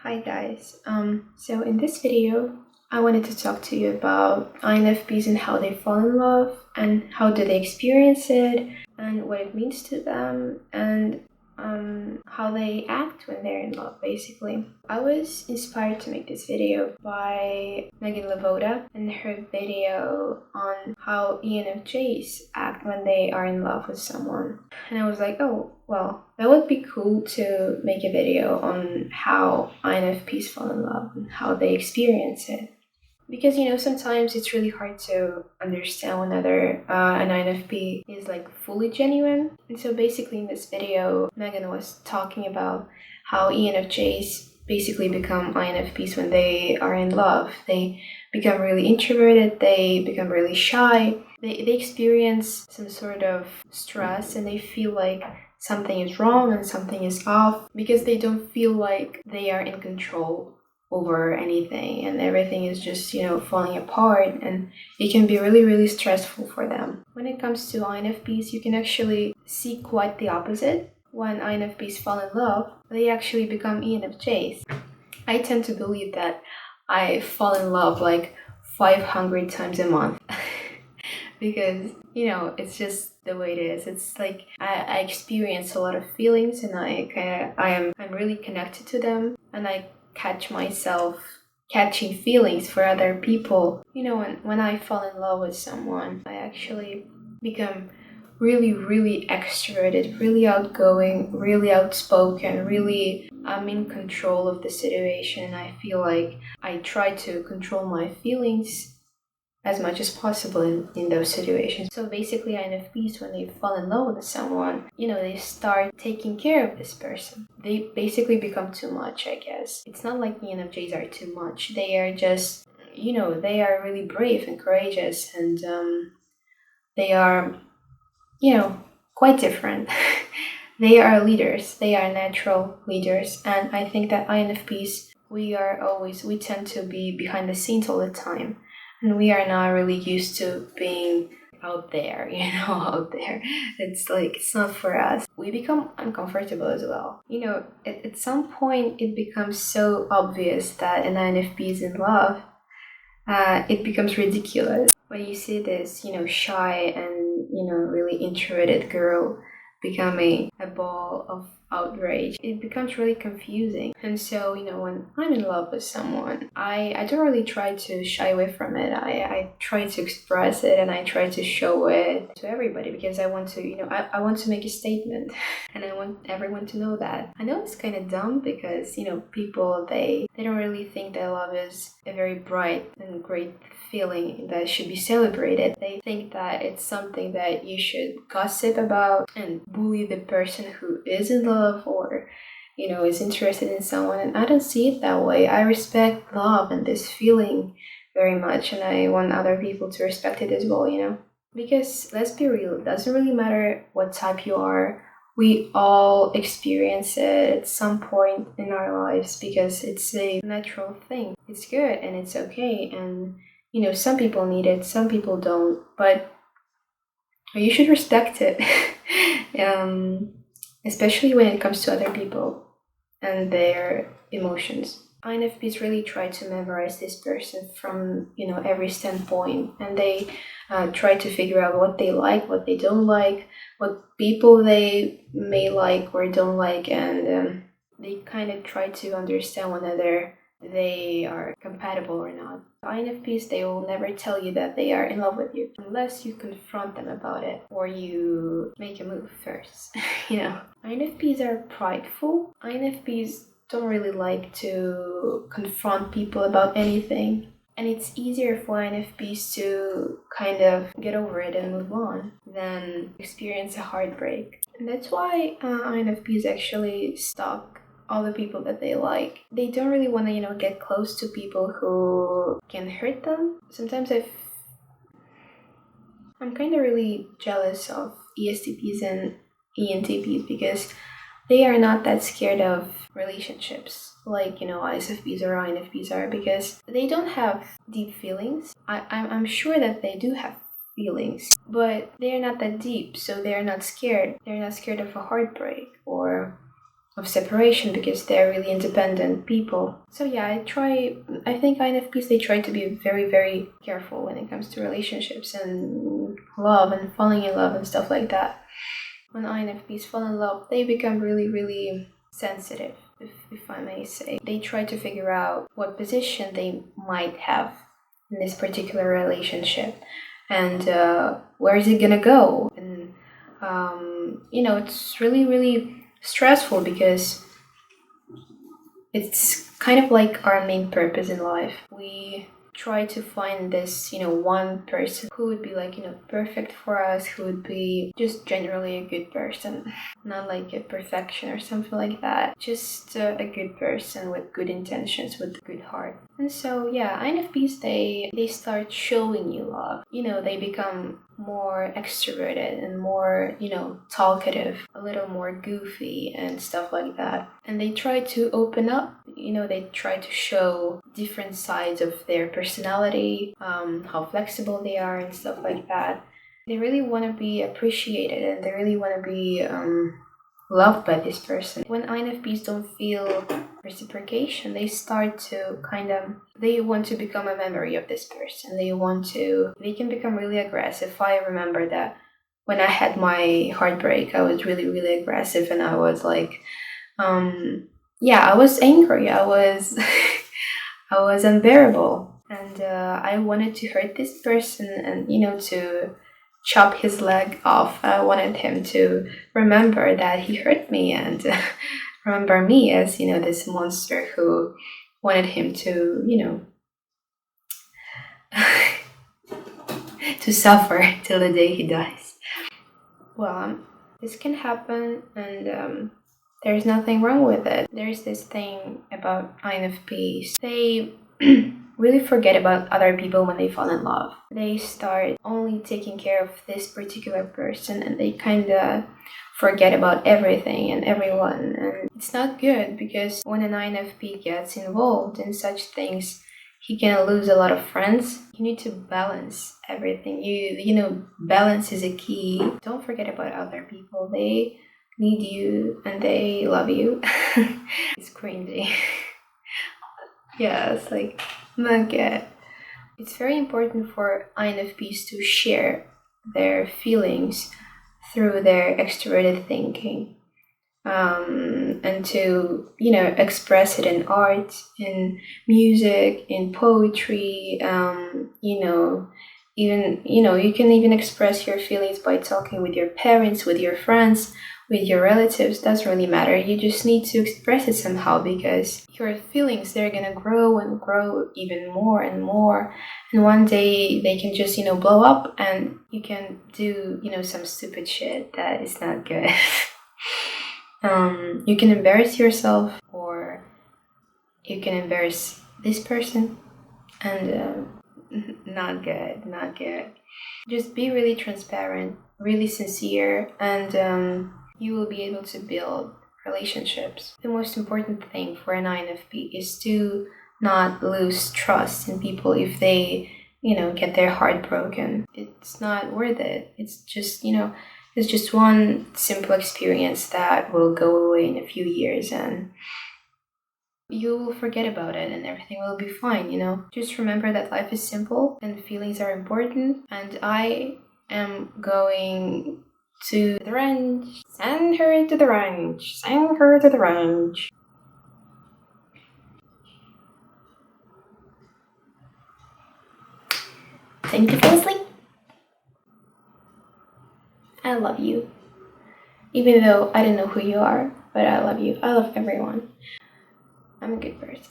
Hi guys. So in this video, I wanted to talk to you about INFPs and how they fall in love and how do they experience it and what it means to them and how they act when they're in love, basically. I was inspired to make this video by Meghan LeVota and her video on how ENFJs act when they are in love with someone. And I was like, oh, well, that would be cool to make a video on how INFPs fall in love and how they experience it. Because, sometimes it's really hard to understand whether an INFP is fully genuine. And so basically in this video, Megan was talking about how ENFJs basically become INFPs when they are in love. They become really introverted, they become really shy, they experience some sort of stress and they feel like something is wrong and something is off because they don't feel like they are in control over anything and everything is just falling apart, and it can be really, really stressful for them. When it comes to INFPs, you can actually see quite the opposite. When INFPs fall in love, they actually become ENFJs. I tend to believe that I fall in love 500 times a month because it's just the way it is. It's like I experience a lot of feelings and I'm really connected to them, and I catch myself catching feelings for other people. When I fall in love with someone, I actually become really, really extroverted, really outgoing, really outspoken, really I'm in control of the situation. I feel like I try to control my feelings as much as possible in those situations. So basically INFPs, when they fall in love with someone, they start taking care of this person. They basically become too much, I guess. It's not like ENFJs are too much. They are just, they are really brave and courageous, and they are, quite different. They are leaders. They are natural leaders. And I think that INFPs, we tend to be behind the scenes all the time. And we are not really used to being out there, out there. It's not for us. We become uncomfortable as well. At some point, it becomes so obvious that an INFP is in love. It becomes ridiculous when you see this, shy and, really introverted girl becoming a ball of outrage. It becomes really confusing. And so, when I'm in love with someone, I don't really try to shy away from it. I try to express it and I try to show it to everybody because I want to, I want to make a statement and I want everyone to know that. I know it's kind of dumb because, people, they don't really think that love is a very bright and great feeling that should be celebrated. They think that it's something that you should gossip about and bully the person who is in love or is interested in someone, and I don't see it that way. I respect love and this feeling very much, and I want other people to respect it as well, because let's be real, it doesn't really matter what type you are. We all experience it at some point in our lives because it's a natural thing. It's good and it's okay, and some people need it, some people don't, but you should respect it. Especially when it comes to other people and their emotions. INFPs really try to memorize this person from every standpoint, and they try to figure out what they like, what they don't like, what people they may like or don't like, and they kind of try to understand whether they are compatible or not. INFPs, they will never tell you that they are in love with you unless you confront them about it or you make a move first. INFPs are prideful. INFPs don't really like to confront people about anything. And it's easier for INFPs to kind of get over it and move on than experience a heartbreak. And that's why INFPs actually stalk all the people that they like. They don't really want to, get close to people who can hurt them. Sometimes I'm kind of really jealous of ESTPs and ENTPs because they are not that scared of relationships like, ISFPs or INFPs are, because they don't have deep feelings. I'm sure that they do have feelings, but they're not that deep, so they're not scared. They're not scared of a heartbreak or of separation because they're really independent people. So yeah, I think INFPs, they try to be very, very careful when it comes to relationships and love and falling in love and stuff like that. When INFPs fall in love, they become really, really sensitive, if I may say. They try to figure out what position they might have in this particular relationship and where is it gonna go. And it's really, really stressful because it's kind of like our main purpose in life. We try to find this, one person who would be like, perfect for us, who would be just generally a good person, not like a perfection or something like that. Just a good person with good intentions, with a good heart. And so, yeah, INFPs, they start showing you love. They become more extroverted and more, talkative, a little more goofy and stuff like that. And they try to open up, they try to show different sides of their personality, how flexible they are and stuff like that. They really want to be appreciated and they really want to be loved by this person. When INFPs don't feel reciprocation, they start to they want to become a memory of this person. They can become really aggressive. I remember that when I had my heartbreak, I was really, really aggressive and I was like, I was angry. I was, I was unbearable. And I wanted to hurt this person and, to chop his leg off. I wanted him to remember that he hurt me and remember me as, this monster who wanted him to, to suffer till the day he dies. Well, this can happen and there's nothing wrong with it. There's this thing about INFPs. They really forget about other people when they fall in love. They start only taking care of this particular person and they kind of forget about everything and everyone. And it's not good because when an INFP gets involved in such things, he can lose a lot of friends. You need to balance everything. Balance is a key. Don't forget about other people. They need you and they love you. It's crazy. Yeah, it's like, not good. It's very important for INFPs to share their feelings through their extroverted thinking, and to express it in art, in music, in poetry. Even you can even express your feelings by talking with your parents, with your friends, with your relatives. Doesn't really matter. You just need to express it somehow because your feelings, they're gonna grow and grow even more and more, and one day they can just blow up and you can do some stupid shit that is not good. You can embarrass yourself or you can embarrass this person and not good. Just be really transparent, really sincere, and you will be able to build relationships. The most important thing for an INFP is to not lose trust in people if they get their heart broken. It's not worth it. It's just one simple experience that will go away in a few years and you will forget about it and everything will be fine. Just remember that life is simple and feelings are important, and I am going to the ranch. Send her to the ranch. Send her to the ranch. Time to fall asleep. I love you. Even though I don't know who you are, but I love you. I love everyone. I'm a good person.